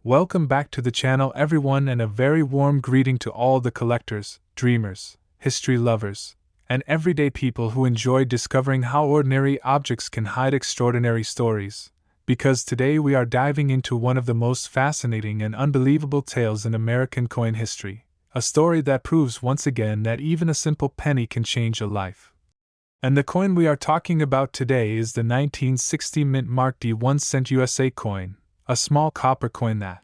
Welcome back to the channel, everyone, and a very warm greeting to all the collectors, dreamers, history lovers, and everyday people who enjoy discovering how ordinary objects can hide extraordinary stories. Because today we are diving into one of the most fascinating and unbelievable tales in American coin history, a story that proves once again that even a simple penny can change a life. And the coin we are talking about today is the 1960 mint mark D 1 cent USA coin, a small copper coin that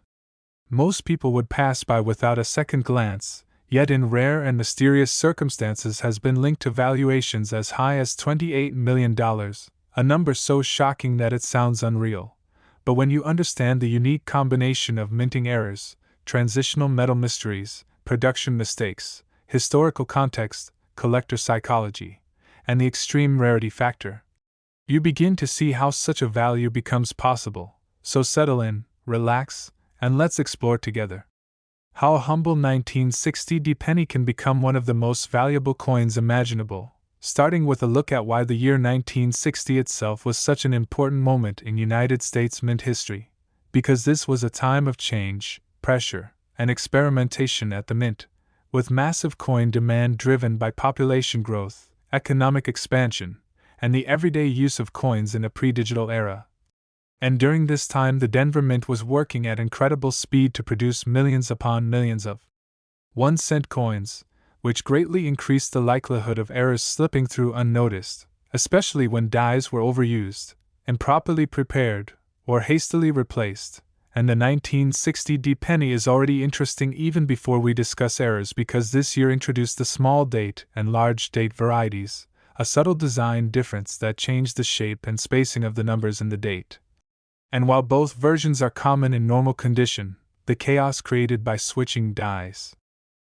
most people would pass by without a second glance, yet in rare and mysterious circumstances has been linked to valuations as high as $28 million, a number so shocking that it sounds unreal. But when you understand the unique combination of minting errors, transitional metal mysteries, production mistakes, historical context, collector psychology, and the extreme rarity factor, you begin to see how such a value becomes possible. So settle in, relax, and let's explore together how a humble 1960 D penny can become one of the most valuable coins imaginable, starting with a look at why the year 1960 itself was such an important moment in United States mint history. Because this was a time of change, pressure, and experimentation at the mint, with massive coin demand driven by population growth, economic expansion, and the everyday use of coins in a pre-digital era. And during this time, the Denver Mint was working at incredible speed to produce millions upon millions of 1 cent coins, which greatly increased the likelihood of errors slipping through unnoticed, especially when dies were overused, improperly prepared, or hastily replaced. And the 1960 D penny is already interesting even before we discuss errors, because this year introduced the small date and large date varieties, a subtle design difference that changed the shape and spacing of the numbers in the date. And while both versions are common in normal condition, the chaos created by switching dies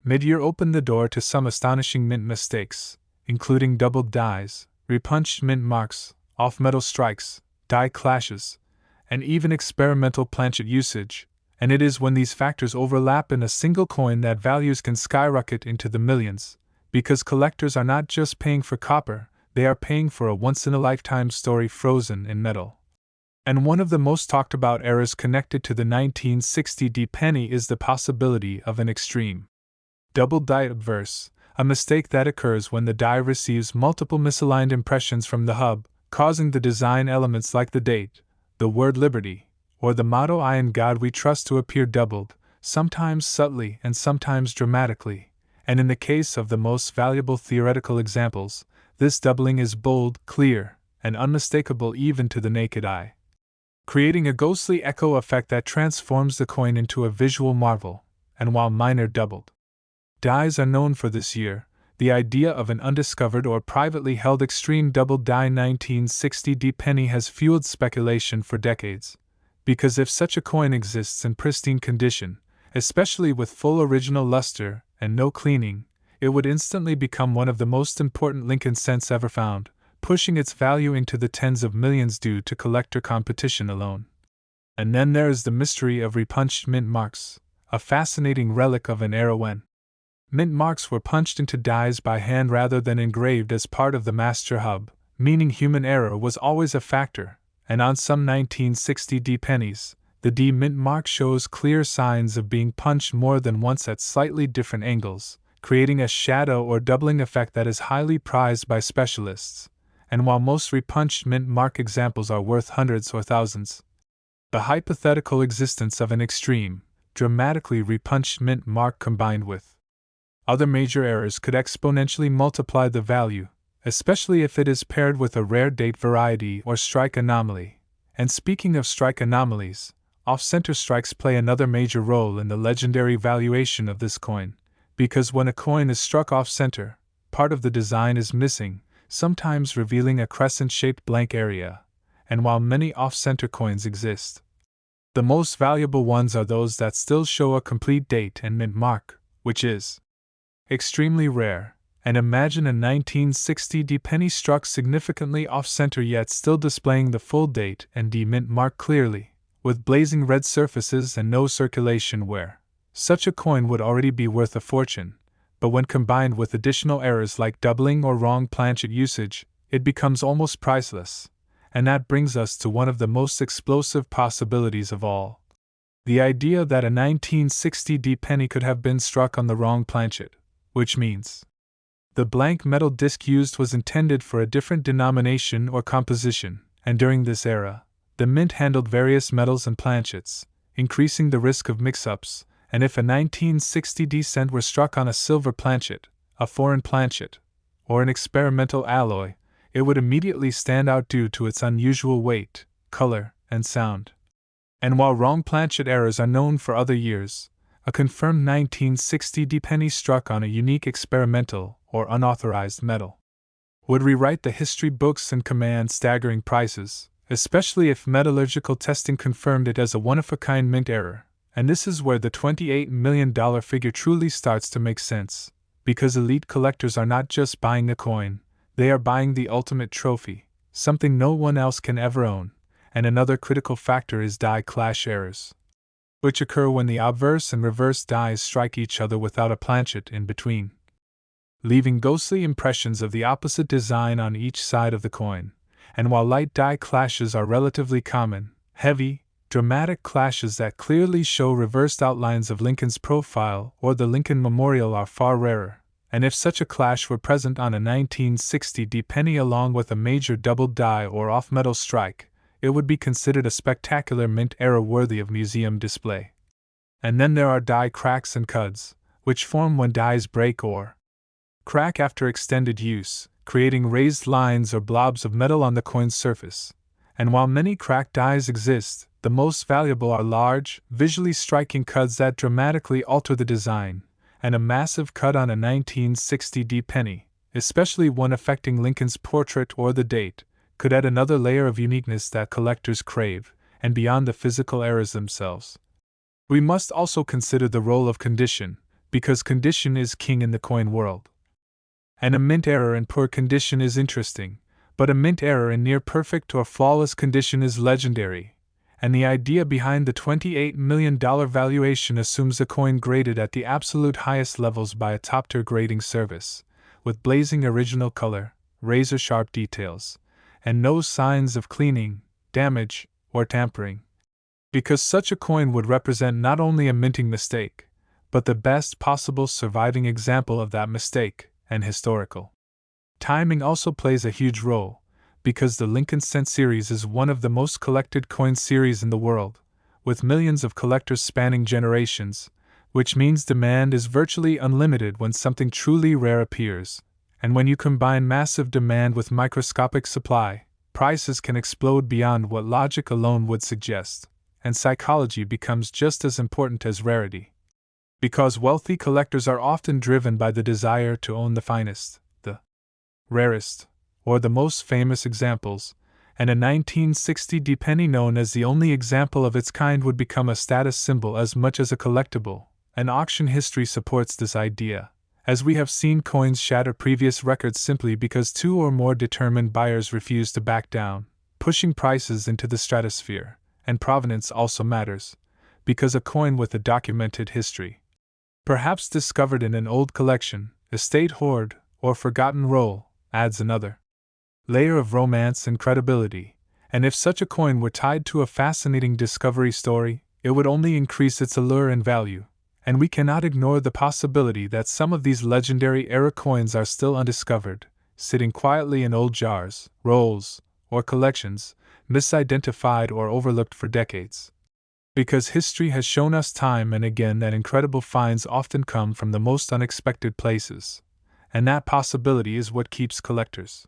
mid-year opened the door to some astonishing mint mistakes, including doubled dies, repunched mint marks, off-metal strikes, die clashes, and even experimental planchet usage. And it is when these factors overlap in a single coin that values can skyrocket into the millions, because collectors are not just paying for copper, they are paying for a once-in-a-lifetime story frozen in metal. And one of the most talked about errors connected to the 1960 D penny is the possibility of an extreme double die obverse, a mistake that occurs when the die receives multiple misaligned impressions from the hub, causing the design elements like the date, the word liberty, or the motto "I in God we trust" to appear doubled, sometimes subtly and sometimes dramatically. And in the case of the most valuable theoretical examples, this doubling is bold, clear, and unmistakable even to the naked eye, creating a ghostly echo effect that transforms the coin into a visual marvel. And while minor doubled dies are known for this year, the idea of an undiscovered or privately held extreme double die 1960 D penny has fueled speculation for decades. Because if such a coin exists in pristine condition, especially with full original luster and no cleaning, it would instantly become one of the most important Lincoln cents ever found, pushing its value into the tens of millions due to collector competition alone. And then there is the mystery of repunched mint marks, a fascinating relic of an era when mint marks were punched into dies by hand rather than engraved as part of the master hub, meaning human error was always a factor. And on some 1960 D pennies, the D mint mark shows clear signs of being punched more than once at slightly different angles, creating a shadow or doubling effect that is highly prized by specialists. And while most repunched mint mark examples are worth hundreds or thousands, the hypothetical existence of an extreme, dramatically repunched mint mark combined with other major errors could exponentially multiply the value, especially if it is paired with a rare date variety or strike anomaly. And speaking of strike anomalies, off-center strikes play another major role in the legendary valuation of this coin, because when a coin is struck off-center, part of the design is missing, sometimes revealing a crescent-shaped blank area. And while many off-center coins exist, the most valuable ones are those that still show a complete date and mint mark, which is extremely rare. And imagine a 1960 D penny struck significantly off-center yet still displaying the full date and D mint mark clearly, with blazing red surfaces and no circulation wear. Such a coin would already be worth a fortune, but when combined with additional errors like doubling or wrong planchet usage, it becomes almost priceless. And that brings us to one of the most explosive possibilities of all: The idea that a 1960 D penny could have been struck on the wrong planchet, which means the blank metal disc used was intended for a different denomination or composition, and during this era, the mint handled various metals and planchets, increasing the risk of mix-ups, and if a 1960 D cent were struck on a silver planchet, a foreign planchet, or an experimental alloy, it would immediately stand out due to its unusual weight, color, and sound. And while wrong planchet errors are known for other years, a confirmed 1960 D penny struck on a unique experimental or unauthorized metal would rewrite the history books and command staggering prices, especially if metallurgical testing confirmed it as a one-of-a-kind mint error. And this is where the $28 million figure truly starts to make sense, because elite collectors are not just buying a coin, they are buying the ultimate trophy, something no one else can ever own. And another critical factor is die clash errors, which occur when the obverse and reverse dies strike each other without a planchet in between, leaving ghostly impressions of the opposite design on each side of the coin. And while light die clashes are relatively common, heavy, dramatic clashes that clearly show reversed outlines of Lincoln's profile or the Lincoln Memorial are far rarer. And if such a clash were present on a 1960 D penny along with a major double die or off-metal strike, it would be considered a spectacular mint error worthy of museum display. And then there are die cracks and cuds, which form when dies break or crack after extended use, creating raised lines or blobs of metal on the coin's surface. And while many cracked dies exist, the most valuable are large, visually striking cuds that dramatically alter the design, and a massive cut on a 1960 D penny, especially one affecting Lincoln's portrait or the date, could add another layer of uniqueness that collectors crave, and beyond the physical errors themselves. We must also consider the role of condition, because condition is king in the coin world. And a mint error in poor condition is interesting, but a mint error in near perfect or flawless condition is legendary, and the idea behind the $28 million valuation assumes a coin graded at the absolute highest levels by a top-tier grading service, with blazing original color, razor-sharp details, and no signs of cleaning, damage, or tampering. Because such a coin would represent not only a minting mistake, but the best possible surviving example of that mistake, and historical timing also plays a huge role, because the Lincoln Cent series is one of the most collected coin series in the world, with millions of collectors spanning generations, which means demand is virtually unlimited when something truly rare appears. And when you combine massive demand with microscopic supply, prices can explode beyond what logic alone would suggest, and psychology becomes just as important as rarity. Because wealthy collectors are often driven by the desire to own the finest, the rarest, or the most famous examples, and a 1960 D penny known as the only example of its kind would become a status symbol as much as a collectible, and auction history supports this idea, as we have seen coins shatter previous records simply because two or more determined buyers refuse to back down, pushing prices into the stratosphere. And provenance also matters, because a coin with a documented history, perhaps discovered in an old collection, estate hoard, or forgotten roll, adds another layer of romance and credibility, and if such a coin were tied to a fascinating discovery story, it would only increase its allure and value. And we cannot ignore the possibility that some of these legendary era coins are still undiscovered, sitting quietly in old jars, rolls, or collections, misidentified or overlooked for decades. Because history has shown us time and again that incredible finds often come from the most unexpected places, and that possibility is what keeps collectors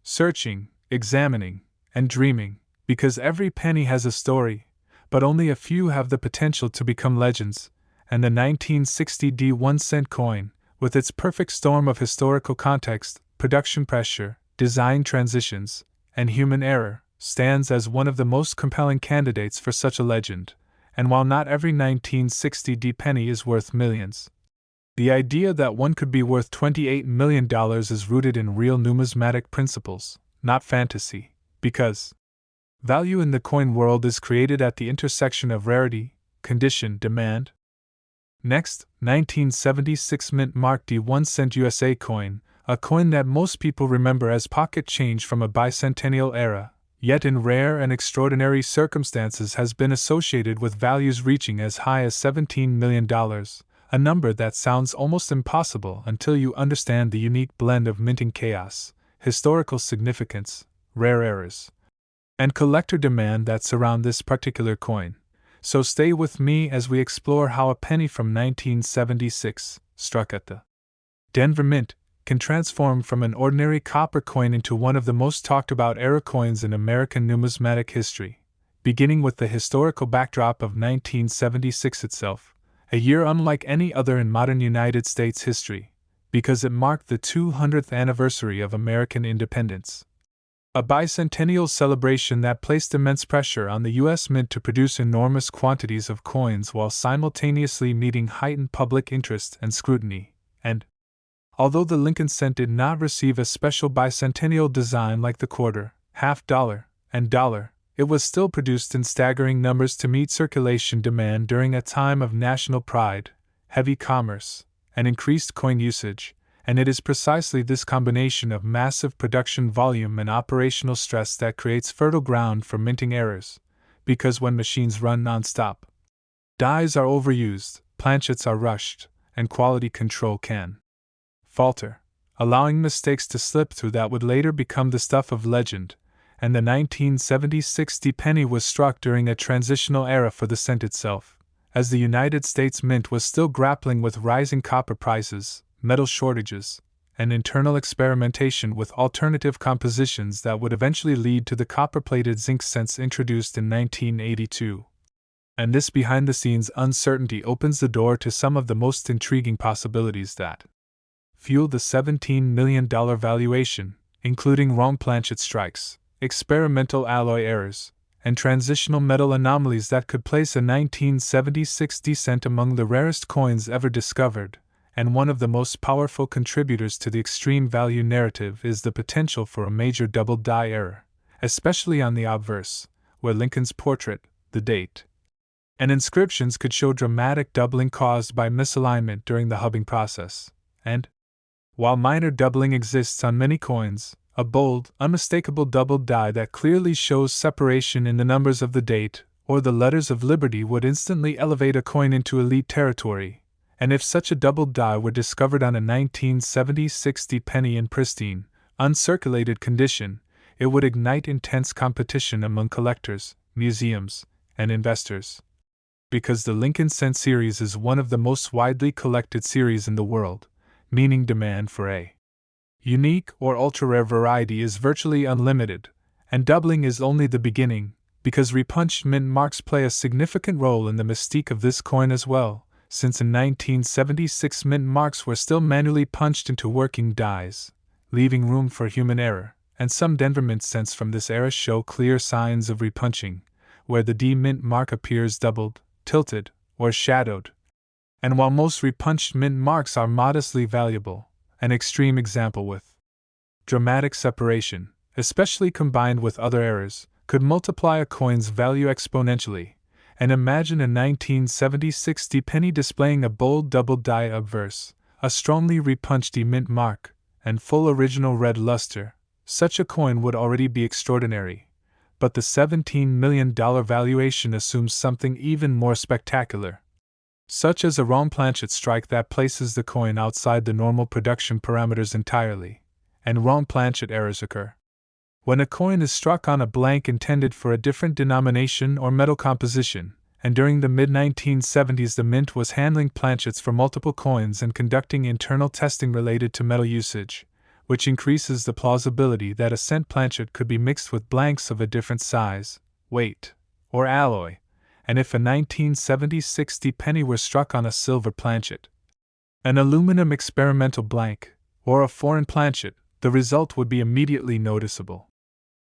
searching, examining, and dreaming, because every penny has a story, but only a few have the potential to become legends. And the 1960 D 1-cent coin, with its perfect storm of historical context, production pressure, design transitions, and human error, stands as one of the most compelling candidates for such a legend. And while not every 1960 D penny is worth millions, the idea that one could be worth $28 million is rooted in real numismatic principles, not fantasy, because value in the coin world is created at the intersection of rarity, condition, demand. Next, 1976 mint mark D 1-cent USA coin, a coin that most people remember as pocket change from a bicentennial era, yet in rare and extraordinary circumstances has been associated with values reaching as high as $17 million, a number that sounds almost impossible until you understand the unique blend of minting chaos, historical significance, rare errors, and collector demand that surround this particular coin. So stay with me as we explore how a penny from 1976, struck at the Denver Mint, can transform from an ordinary copper coin into one of the most talked about era coins in American numismatic history, beginning with the historical backdrop of 1976 itself, a year unlike any other in modern United States history, because it marked the 200th anniversary of American independence. A bicentennial celebration that placed immense pressure on the U.S. Mint to produce enormous quantities of coins while simultaneously meeting heightened public interest and scrutiny, and although the Lincoln cent did not receive a special bicentennial design like the quarter, half dollar, and dollar, it was still produced in staggering numbers to meet circulation demand during a time of national pride, heavy commerce, and increased coin usage, and it is precisely this combination of massive production volume and operational stress that creates fertile ground for minting errors, because when machines run non-stop, dies are overused, planchets are rushed, and quality control can falter, allowing mistakes to slip through that would later become the stuff of legend, and the 1976 penny was struck during a transitional era for the cent itself, as the United States Mint was still grappling with rising copper prices, metal shortages, and internal experimentation with alternative compositions that would eventually lead to the copper-plated zinc cents introduced in 1982. And this behind-the-scenes uncertainty opens the door to some of the most intriguing possibilities that fueled the $17 million valuation, including wrong planchet strikes, experimental alloy errors, and transitional metal anomalies that could place a 1976 cent among the rarest coins ever discovered, and one of the most powerful contributors to the extreme value narrative is the potential for a major double die error, especially on the obverse, where Lincoln's portrait, the date, and inscriptions could show dramatic doubling caused by misalignment during the hubbing process, and while minor doubling exists on many coins, a bold, unmistakable double die that clearly shows separation in the numbers of the date or the letters of liberty would instantly elevate a coin into elite territory, and if such a double die were discovered on a 1976 penny in pristine, uncirculated condition, it would ignite intense competition among collectors, museums, and investors. Because the Lincoln cent series is one of the most widely collected series in the world, meaning demand for a unique or ultra-rare variety is virtually unlimited, and doubling is only the beginning, because repunched mint marks play a significant role in the mystique of this coin as well, since in 1976 mint marks were still manually punched into working dies, leaving room for human error, and some Denver mint cents from this era show clear signs of repunching, where the D mint mark appears doubled, tilted, or shadowed. And while most repunched mint marks are modestly valuable, an extreme example with dramatic separation, especially combined with other errors, could multiply a coin's value exponentially, and imagine a 1976 penny displaying a bold double die obverse, a strongly repunched D mint mark, and full original red luster. Such a coin would already be extraordinary, but the $17 million valuation assumes something even more spectacular, such as a wrong planchet strike that places the coin outside the normal production parameters entirely, and wrong planchet errors occur when a coin is struck on a blank intended for a different denomination or metal composition, and during the mid-1970s the Mint was handling planchets for multiple coins and conducting internal testing related to metal usage, which increases the plausibility that a cent planchet could be mixed with blanks of a different size, weight, or alloy, and if a 1976 penny were struck on a silver planchet, an aluminum experimental blank, or a foreign planchet, the result would be immediately noticeable,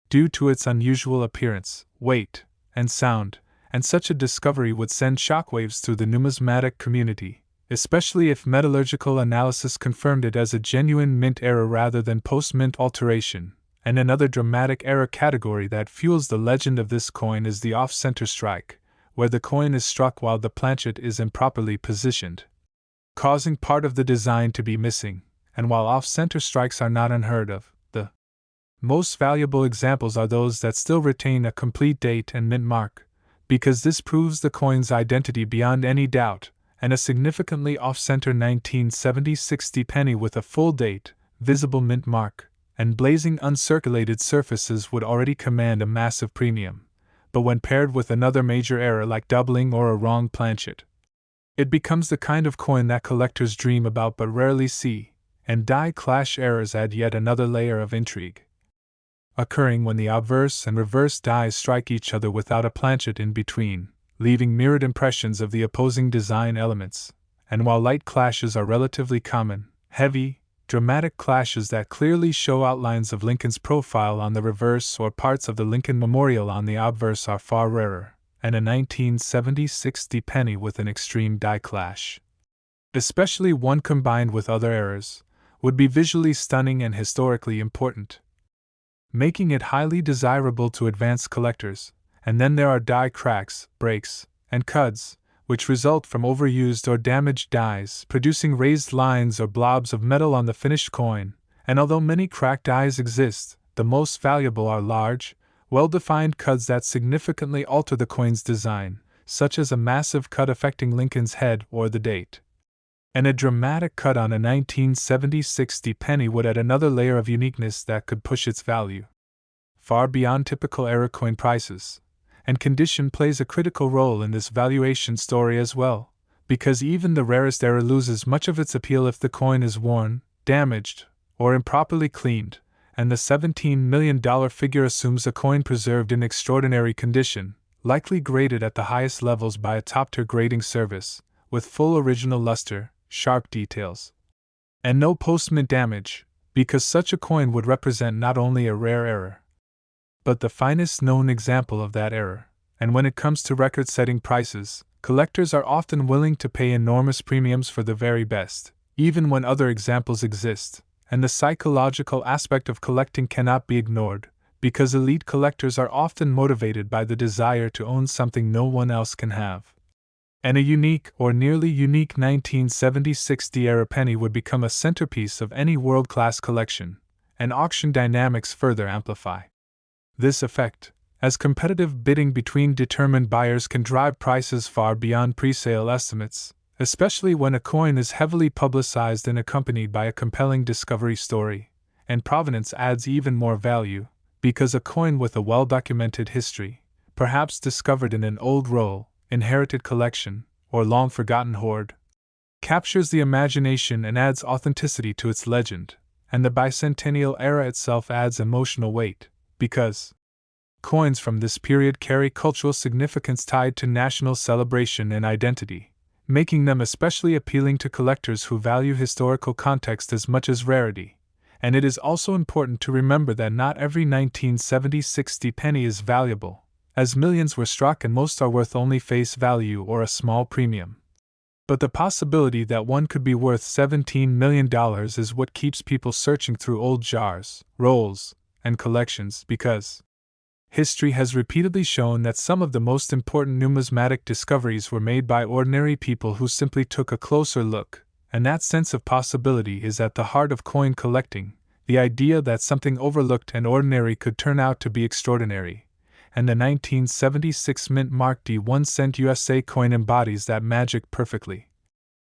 due to its unusual appearance, weight, and sound, and such a discovery would send shockwaves through the numismatic community, especially if metallurgical analysis confirmed it as a genuine mint error rather than post-mint alteration. And another dramatic error category that fuels the legend of this coin is the off-center strike, where the coin is struck while the planchet is improperly positioned, causing part of the design to be missing, and while off-center strikes are not unheard of, the Most valuable examples are those that still retain a complete date and mint mark, because this proves the coin's identity beyond any doubt, and a significantly off-center 1970-60 penny with a full date, visible mint mark, and blazing uncirculated surfaces would already command a massive premium. But when paired with another major error like doubling or a wrong planchet, it becomes the kind of coin that collectors dream about but rarely see, and die clash errors add yet another layer of intrigue, occurring when the obverse and reverse dies strike each other without a planchet in between, leaving mirrored impressions of the opposing design elements. And while light clashes are relatively common, heavy, dramatic clashes that clearly show outlines of Lincoln's profile on the reverse or parts of the Lincoln Memorial on the obverse are far rarer, and a 1970-60 penny with an extreme die clash, especially one combined with other errors, would be visually stunning and historically important, making it highly desirable to advanced collectors. And then there are die cracks, breaks, and cuts, which result from overused or damaged dies, producing raised lines or blobs of metal on the finished coin. And although many cracked dies exist, the most valuable are large, well-defined cuts that significantly alter the coin's design, such as a massive cut affecting Lincoln's head or the date. And a dramatic cut on a 1970-60 penny would add another layer of uniqueness that could push its value far beyond typical era coin prices. And condition plays a critical role in this valuation story as well, because even the rarest error loses much of its appeal if the coin is worn, damaged, or improperly cleaned, and the $17 million figure assumes a coin preserved in extraordinary condition, likely graded at the highest levels by a top-tier grading service, with full original luster, sharp details, and no post-mint damage, because such a coin would represent not only a rare error, but the finest known example of that error. And when it comes to record-setting prices, collectors are often willing to pay enormous premiums for the very best, even when other examples exist. And the psychological aspect of collecting cannot be ignored, because elite collectors are often motivated by the desire to own something no one else can have. And a unique or nearly unique 1970-60 era penny would become a centerpiece of any world-class collection, and auction dynamics further amplify this effect, as competitive bidding between determined buyers can drive prices far beyond pre-sale estimates, especially when a coin is heavily publicized and accompanied by a compelling discovery story. And provenance adds even more value, because a coin with a well-documented history, perhaps discovered in an old roll, inherited collection, or long-forgotten hoard, captures the imagination and adds authenticity to its legend. And the bicentennial era itself adds emotional weight, because coins from this period carry cultural significance tied to national celebration and identity, making them especially appealing to collectors who value historical context as much as rarity. And it is also important to remember that not every 1970-60 penny is valuable, as millions were struck and most are worth only face value or a small premium. But the possibility that one could be worth $17 million is what keeps people searching through old jars, rolls, and collections, because history has repeatedly shown that some of the most important numismatic discoveries were made by ordinary people who simply took a closer look, and that sense of possibility is at the heart of coin collecting, the idea that something overlooked and ordinary could turn out to be extraordinary. And the 1976 mint mark D 1-cent USA coin embodies that magic perfectly,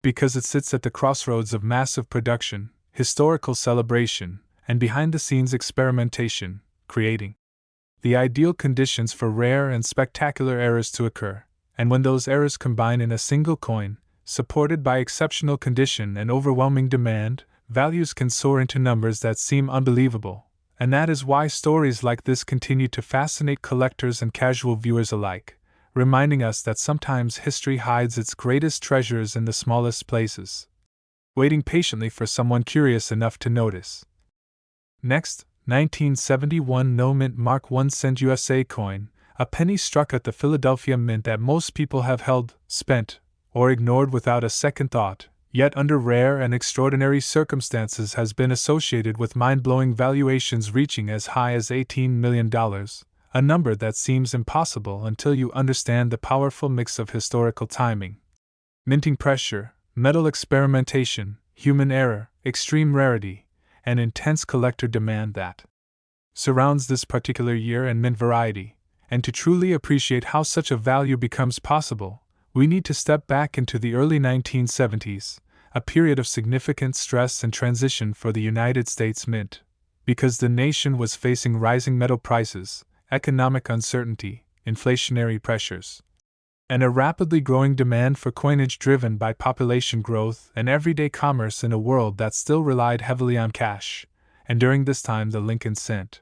because it sits at the crossroads of massive production, historical celebration, and behind-the-scenes experimentation, creating the ideal conditions for rare and spectacular errors to occur. And when those errors combine in a single coin, supported by exceptional condition and overwhelming demand, values can soar into numbers that seem unbelievable. And that is why stories like this continue to fascinate collectors and casual viewers alike, reminding us that sometimes history hides its greatest treasures in the smallest places, waiting patiently for someone curious enough to notice. Next, 1971 no mint mark 1-cent USA coin, a penny struck at the Philadelphia Mint that most people have held, spent, or ignored without a second thought, yet under rare and extraordinary circumstances has been associated with mind-blowing valuations reaching as high as $18 million, a number that seems impossible until you understand the powerful mix of historical timing, minting pressure, metal experimentation, human error, extreme rarity, and intense collector demand that surrounds this particular year and mint variety, and to truly appreciate how such a value becomes possible, we need to step back into the early 1970s, a period of significant stress and transition for the United States Mint, because the nation was facing rising metal prices, economic uncertainty, inflationary pressures, and a rapidly growing demand for coinage driven by population growth and everyday commerce in a world that still relied heavily on cash. And during this time, the Lincoln cent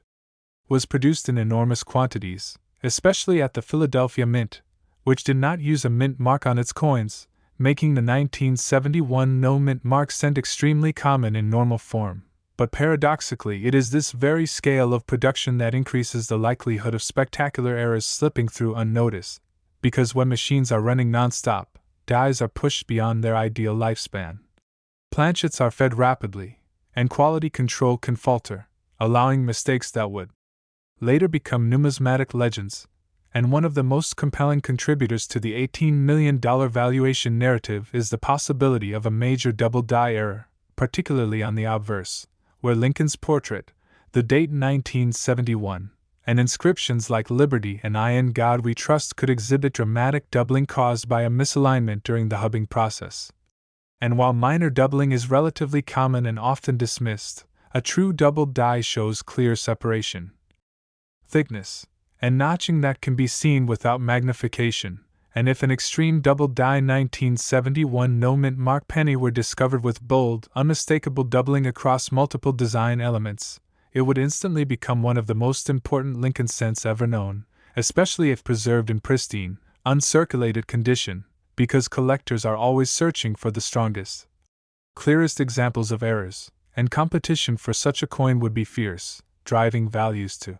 was produced in enormous quantities, especially at the Philadelphia Mint, which did not use a mint mark on its coins, making the 1971 no-mint mark cent extremely common in normal form. But paradoxically, it is this very scale of production that increases the likelihood of spectacular errors slipping through unnoticed, because when machines are running non-stop, dies are pushed beyond their ideal lifespan. Planchets are fed rapidly, and quality control can falter, allowing mistakes that would later become numismatic legends, and one of the most compelling contributors to the $18 million valuation narrative is the possibility of a major double die error, particularly on the obverse, where Lincoln's portrait, the date 1971, and inscriptions like Liberty and I in God We Trust could exhibit dramatic doubling caused by a misalignment during the hubbing process. And while minor doubling is relatively common and often dismissed, a true double die shows clear separation, thickness, and notching that can be seen without magnification, and if an extreme double die 1971 no-mint mark penny were discovered with bold, unmistakable doubling across multiple design elements, it would instantly become one of the most important Lincoln cents ever known, especially if preserved in pristine, uncirculated condition, because collectors are always searching for the strongest, clearest examples of errors, and competition for such a coin would be fierce, driving values to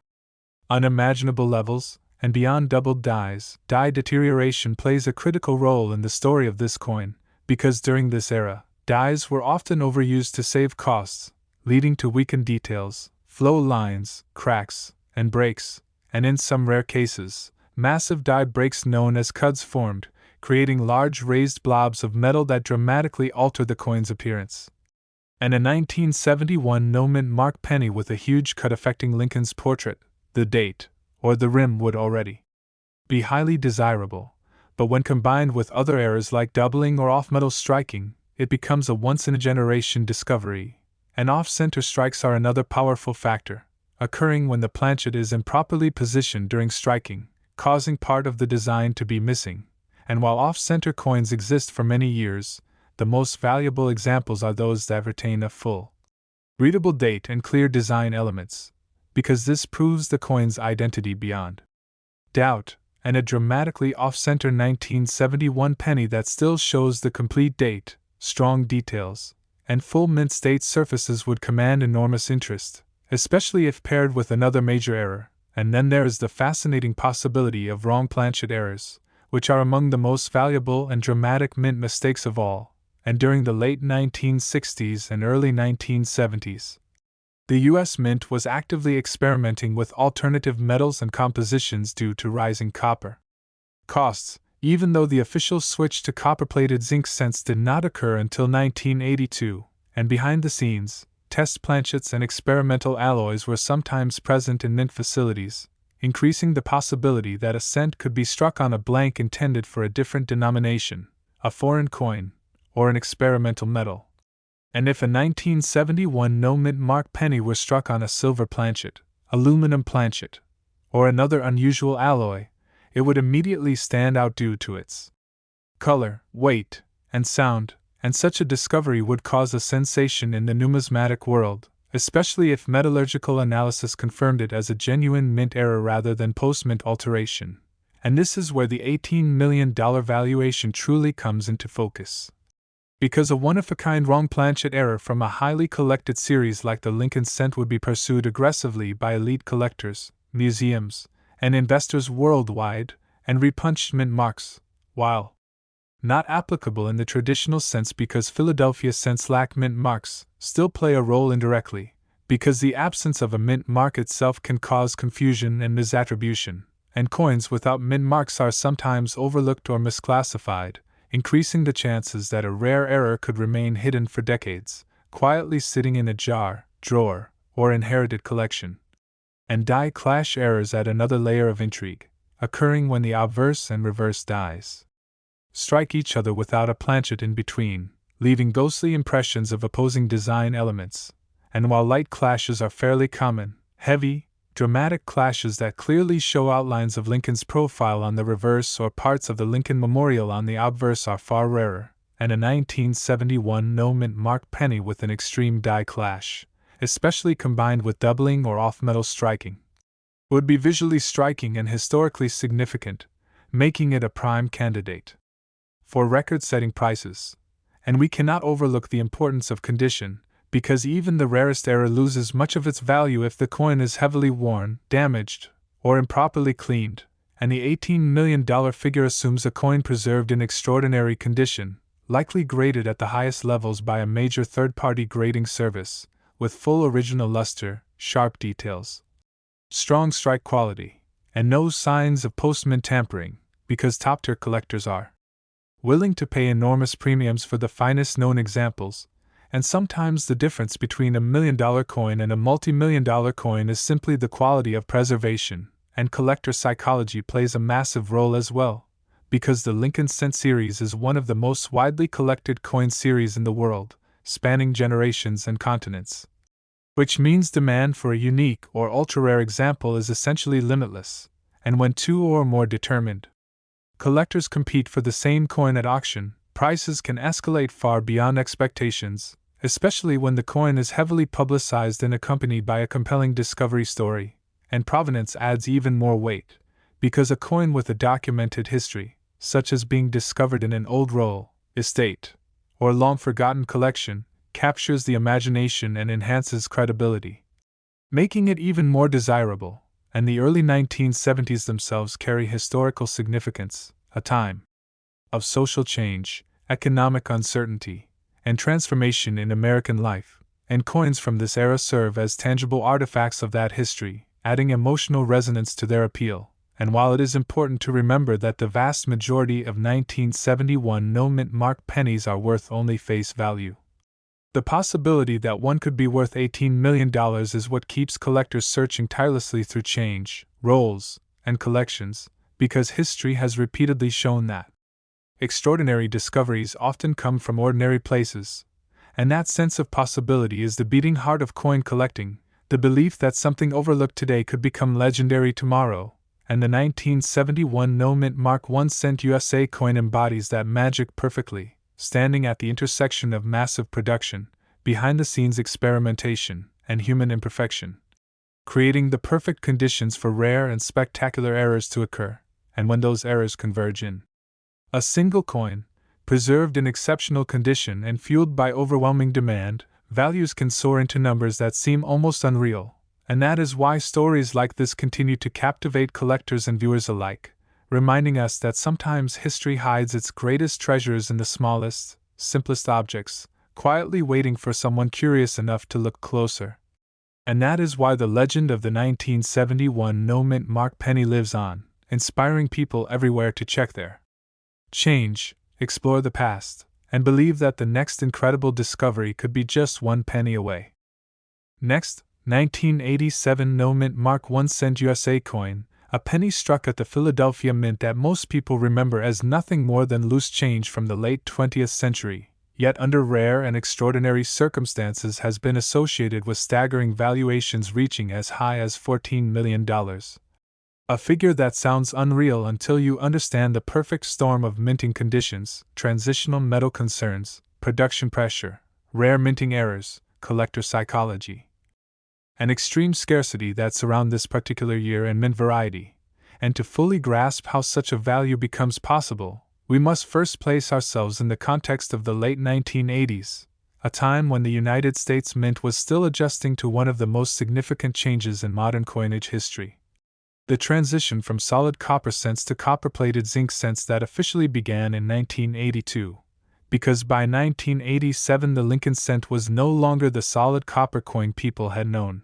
unimaginable levels, and beyond doubled dies, die deterioration plays a critical role in the story of this coin, because during this era, dies were often overused to save costs, leading to weakened details, flow lines, cracks, and breaks, and in some rare cases, massive die breaks known as cuds formed, creating large raised blobs of metal that dramatically altered the coin's appearance. And a 1971 no-mint mark penny with a huge cut affecting Lincoln's portrait, the date, or the rim would already be highly desirable, but when combined with other errors like doubling or off-metal striking, it becomes a once-in-a-generation discovery, and off-center strikes are another powerful factor, occurring when the planchet is improperly positioned during striking, causing part of the design to be missing, and while off-center coins exist for many years, the most valuable examples are those that retain a full, readable date and clear design elements, because this proves the coin's identity beyond doubt, and a dramatically off-center 1971 penny that still shows the complete date, strong details, and full mint state surfaces would command enormous interest, especially if paired with another major error. And then there is the fascinating possibility of wrong planchet errors, which are among the most valuable and dramatic mint mistakes of all, and during the late 1960s and early 1970s. The U.S. Mint was actively experimenting with alternative metals and compositions due to rising copper costs, even though the official switch to copper-plated zinc cents did not occur until 1982, and behind the scenes, test planchets and experimental alloys were sometimes present in mint facilities, increasing the possibility that a cent could be struck on a blank intended for a different denomination, a foreign coin, or an experimental metal. And if a 1971 no-mint mark penny were struck on a silver planchet, aluminum planchet, or another unusual alloy, it would immediately stand out due to its color, weight, and sound, and such a discovery would cause a sensation in the numismatic world, especially if metallurgical analysis confirmed it as a genuine mint error rather than post-mint alteration. And this is where the $18 million valuation truly comes into focus. Because a one-of-a-kind wrong planchet error from a highly collected series like the Lincoln cent would be pursued aggressively by elite collectors, museums, and investors worldwide, and repunched mint marks, while not applicable in the traditional sense because Philadelphia cents lack mint marks, still play a role indirectly, because the absence of a mint mark itself can cause confusion and misattribution, and coins without mint marks are sometimes overlooked or misclassified, increasing the chances that a rare error could remain hidden for decades, quietly sitting in a jar, drawer, or inherited collection. And die clash errors add another layer of intrigue, occurring when the obverse and reverse dies strike each other without a planchet in between, leaving ghostly impressions of opposing design elements. And while light clashes are fairly common, heavy, dramatic clashes that clearly show outlines of Lincoln's profile on the reverse or parts of the Lincoln Memorial on the obverse are far rarer, and a 1971 no-mint marked penny with an extreme die clash, especially combined with doubling or off-metal striking, would be visually striking and historically significant, making it a prime candidate for record-setting prices. And we cannot overlook the importance of condition, because even the rarest error loses much of its value if the coin is heavily worn, damaged, or improperly cleaned, and the $18 million figure assumes a coin preserved in extraordinary condition, likely graded at the highest levels by a major third-party grading service, with full original luster, sharp details, strong strike quality, and no signs of post-mint tampering, because top-tier collectors are willing to pay enormous premiums for the finest known examples, and sometimes the difference between $1 million coin and a multi-million-dollar coin is simply the quality of preservation, and collector psychology plays a massive role as well, because the Lincoln Cent series is one of the most widely collected coin series in the world, spanning generations and continents. Which means demand for a unique or ultra-rare example is essentially limitless, and when two or more determined collectors compete for the same coin at auction, prices can escalate far beyond expectations, especially when the coin is heavily publicized and accompanied by a compelling discovery story, and provenance adds even more weight, because a coin with a documented history, such as being discovered in an old royal estate or long-forgotten collection, captures the imagination and enhances credibility, making it even more desirable. And the early 1970s themselves carry historical significance, a time of social change, economic uncertainty, and transformation in American life, and coins from this era serve as tangible artifacts of that history, adding emotional resonance to their appeal. And while it is important to remember that the vast majority of 1971 no-mint marked pennies are worth only face value, the possibility that one could be worth $18 million is what keeps collectors searching tirelessly through change, rolls, and collections, because history has repeatedly shown that extraordinary discoveries often come from ordinary places, and that sense of possibility is the beating heart of coin collecting, the belief that something overlooked today could become legendary tomorrow, and the 1971 no-mint mark 1 cent USA coin embodies that magic perfectly, standing at the intersection of massive production, behind-the-scenes experimentation, and human imperfection, creating the perfect conditions for rare and spectacular errors to occur. And when those errors converge in a single coin, preserved in exceptional condition and fueled by overwhelming demand, values can soar into numbers that seem almost unreal, and that is why stories like this continue to captivate collectors and viewers alike, reminding us that sometimes history hides its greatest treasures in the smallest, simplest objects, quietly waiting for someone curious enough to look closer. And that is why the legend of the 1971 no-mint marked penny lives on, inspiring people everywhere to check their change, explore the past, and believe that the next incredible discovery could be just 1 penny away. Next, 1987 no-mint mark 1 cent USA coin, a penny struck at the Philadelphia Mint that most people remember as nothing more than loose change from the late 20th century, yet under rare and extraordinary circumstances has been associated with staggering valuations reaching as high as $14 million. A figure that sounds unreal until you understand the perfect storm of minting conditions, transitional metal concerns, production pressure, rare minting errors, collector psychology, and extreme scarcity that surround this particular year and mint variety. And to fully grasp how such a value becomes possible, we must first place ourselves in the context of the late 1980s, a time when the United States Mint was still adjusting to one of the most significant changes in modern coinage history: the transition from solid copper cents to copper-plated zinc cents that officially began in 1982. Because by 1987 the Lincoln cent was no longer the solid copper coin people had known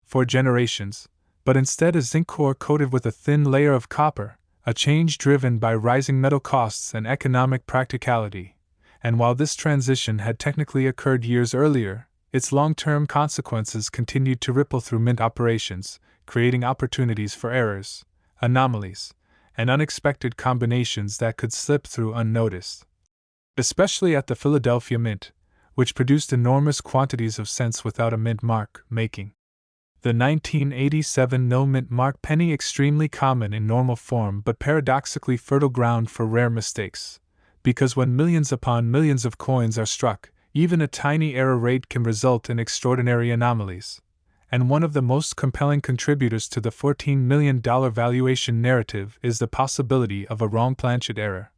for generations, but instead a zinc core coated with a thin layer of copper, a change driven by rising metal costs and economic practicality. And while this transition had technically occurred years earlier, its long-term consequences continued to ripple through mint operations, creating opportunities for errors, anomalies, and unexpected combinations that could slip through unnoticed. Especially at the Philadelphia Mint, which produced enormous quantities of cents without a mint mark, making the 1987 no mint mark penny extremely common in normal form but paradoxically fertile ground for rare mistakes, because when millions upon millions of coins are struck, even a tiny error rate can result in extraordinary anomalies. And one of the most compelling contributors to the $14 million valuation narrative is the possibility of a wrong planchet error.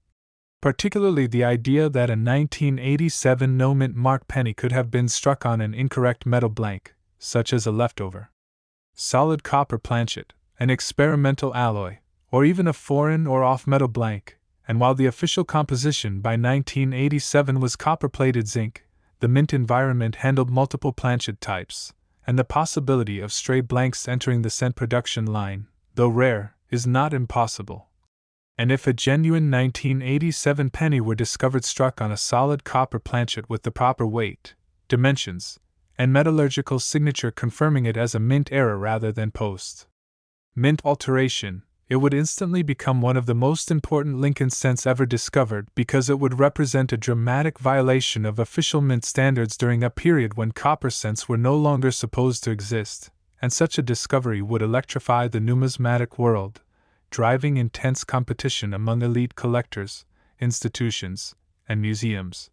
Particularly the idea that a 1987 no mint mark penny could have been struck on an incorrect metal blank, such as a leftover solid copper planchet, an experimental alloy, or even a foreign or off-metal blank, and while the official composition by 1987 was copper-plated zinc, the mint environment handled multiple planchet types, and the possibility of stray blanks entering the cent production line, though rare, is not impossible. And if a genuine 1987 penny were discovered struck on a solid copper planchet with the proper weight, dimensions, and metallurgical signature confirming it as a mint error rather than post-mint alteration, it would instantly become one of the most important Lincoln cents ever discovered because it would represent a dramatic violation of official mint standards during a period when copper cents were no longer supposed to exist, and such a discovery would electrify the numismatic world, driving intense competition among elite collectors, institutions, and museums,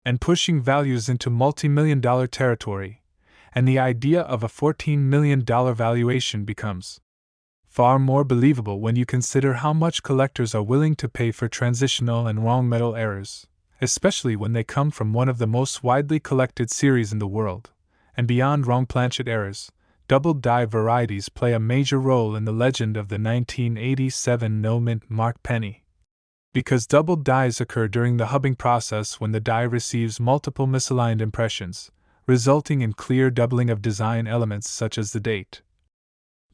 and pushing values into multi-million-dollar territory, and the idea of a $14 million valuation becomes far more believable when you consider how much collectors are willing to pay for transitional and wrong metal errors, especially when they come from one of the most widely collected series in the world. And beyond wrong planchet errors, double die varieties play a major role in the legend of the 1987 no mint mark penny. Because double dies occur during the hubbing process when the die receives multiple misaligned impressions, resulting in clear doubling of design elements such as the date,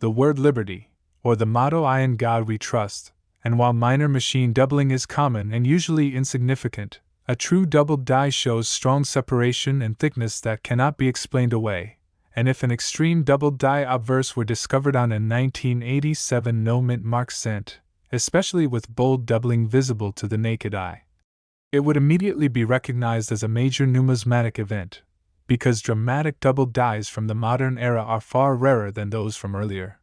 the word liberty, or the motto "I in God we trust," and while minor machine doubling is common and usually insignificant, a true double die shows strong separation and thickness that cannot be explained away, and if an extreme double die obverse were discovered on a 1987 no mint mark cent, especially with bold doubling visible to the naked eye, it would immediately be recognized as a major numismatic event, because dramatic double dies from the modern era are far rarer than those from earlier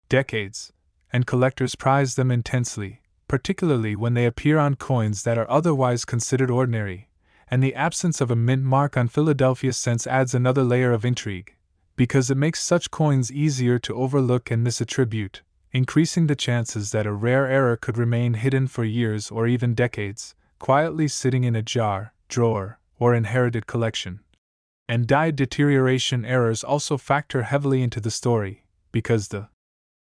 decades, and collectors prize them intensely, particularly when they appear on coins that are otherwise considered ordinary, and the absence of a mint mark on Philadelphia cents adds another layer of intrigue, because it makes such coins easier to overlook and misattribute, increasing the chances that a rare error could remain hidden for years or even decades, quietly sitting in a jar, drawer, or inherited collection. And die deterioration errors also factor heavily into the story, because the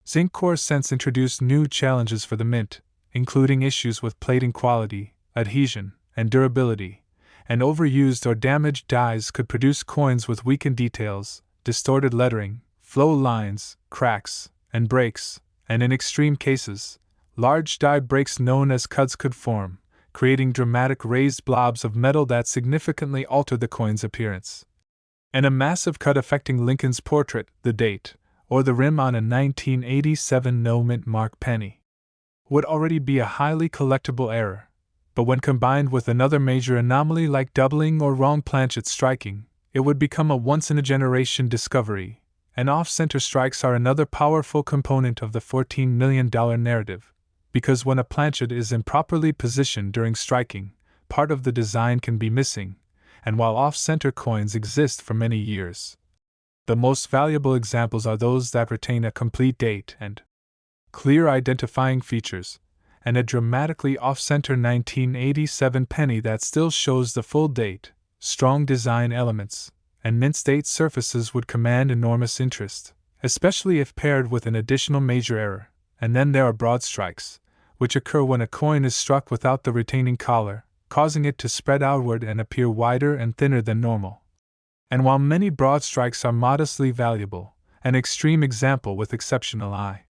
zinc core cents introduced new challenges for the mint, including issues with plating quality, adhesion, and durability, and overused or damaged dies could produce coins with weakened details, distorted lettering, flow lines, cracks, and breaks, and in extreme cases, large die breaks known as cuds could form, creating dramatic raised blobs of metal that significantly altered the coin's appearance. And a massive cut affecting Lincoln's portrait, the date, or the rim on a 1987 no mint mark penny would already be a highly collectible error, but when combined with another major anomaly like doubling or wrong planchet striking, it would become a once-in-a-generation discovery, and off-center strikes are another powerful component of the $14 million narrative, because when a planchet is improperly positioned during striking, part of the design can be missing, and while off-center coins exist for many years, the most valuable examples are those that retain a complete date and clear identifying features, and a dramatically off-center 1987 penny that still shows the full date, strong design elements, and mint-state surfaces would command enormous interest, especially if paired with an additional major error. And then there are broad strikes, which occur when a coin is struck without the retaining collar, causing it to spread outward and appear wider and thinner than normal. And while many broad strikes are modestly valuable, an extreme example with exceptional eye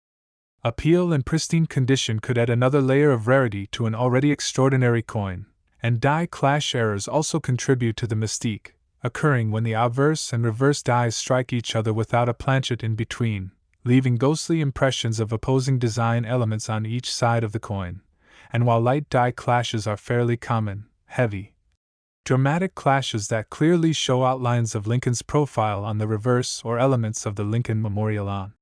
appeal and pristine condition could add another layer of rarity to an already extraordinary coin, and die clash errors also contribute to the mystique, occurring when the obverse and reverse dies strike each other without a planchet in between, leaving ghostly impressions of opposing design elements on each side of the coin. And while light die clashes are fairly common, heavy, dramatic clashes that clearly show outlines of Lincoln's profile on the reverse or elements of the Lincoln Memorial on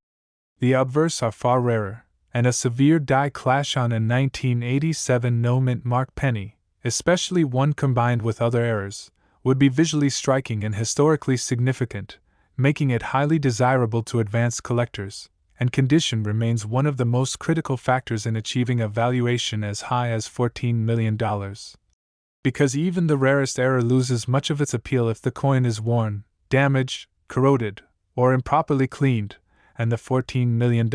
the obverse are far rarer, and a severe die clash on a 1987 no-mint mark penny, especially one combined with other errors, would be visually striking and historically significant, making it highly desirable to advanced collectors, and condition remains one of the most critical factors in achieving a valuation as high as $14 million. Because even the rarest error loses much of its appeal if the coin is worn, damaged, corroded, or improperly cleaned, and the $14 million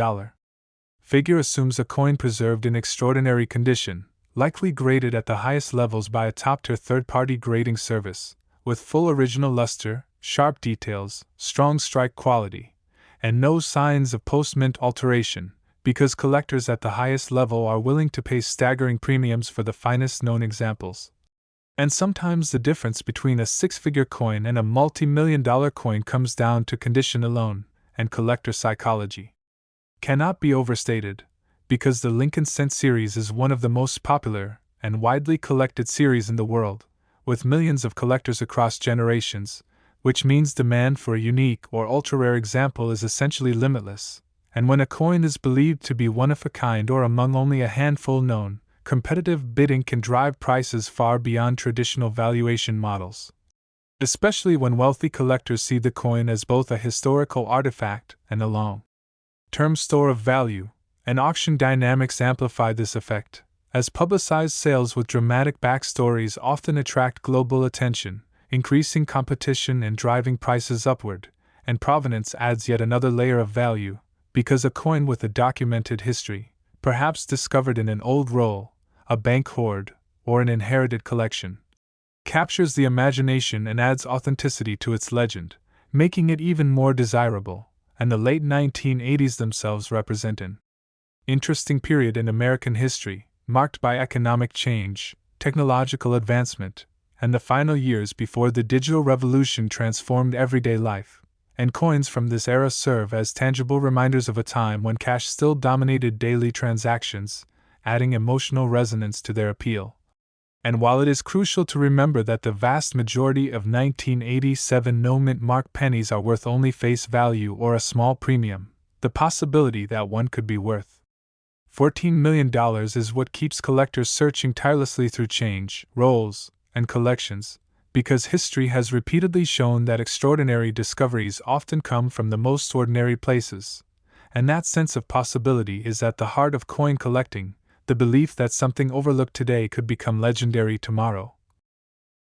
figure assumes a coin preserved in extraordinary condition, likely graded at the highest levels by a top-tier third-party grading service, with full original luster, sharp details, strong strike quality, and no signs of post-mint alteration, because collectors at the highest level are willing to pay staggering premiums for the finest known examples. And sometimes the difference between a six-figure coin and a multi-million-dollar coin comes down to condition alone, and collector psychology cannot be overstated, because the Lincoln Cent series is one of the most popular and widely collected series in the world, with millions of collectors across generations, which means demand for a unique or ultra-rare example is essentially limitless, and when a coin is believed to be one of a kind or among only a handful known, competitive bidding can drive prices far beyond traditional valuation models. Especially when wealthy collectors see the coin as both a historical artifact and a long-term store of value, and auction dynamics amplify this effect, as publicized sales with dramatic backstories often attract global attention, increasing competition and driving prices upward, and provenance adds yet another layer of value, because a coin with a documented history, perhaps discovered in an old roll, a bank hoard, or an inherited collection, captures the imagination and adds authenticity to its legend, making it even more desirable, and the late 1980s themselves represent an interesting period in American history, marked by economic change, technological advancement, and the final years before the digital revolution transformed everyday life, and coins from this era serve as tangible reminders of a time when cash still dominated daily transactions, adding emotional resonance to their appeal. And while it is crucial to remember that the vast majority of 1987 no-mint mark pennies are worth only face value or a small premium, the possibility that one could be worth $14 million is what keeps collectors searching tirelessly through change, rolls, and collections, because history has repeatedly shown that extraordinary discoveries often come from the most ordinary places, and that sense of possibility is at the heart of coin collecting, the belief that something overlooked today could become legendary tomorrow.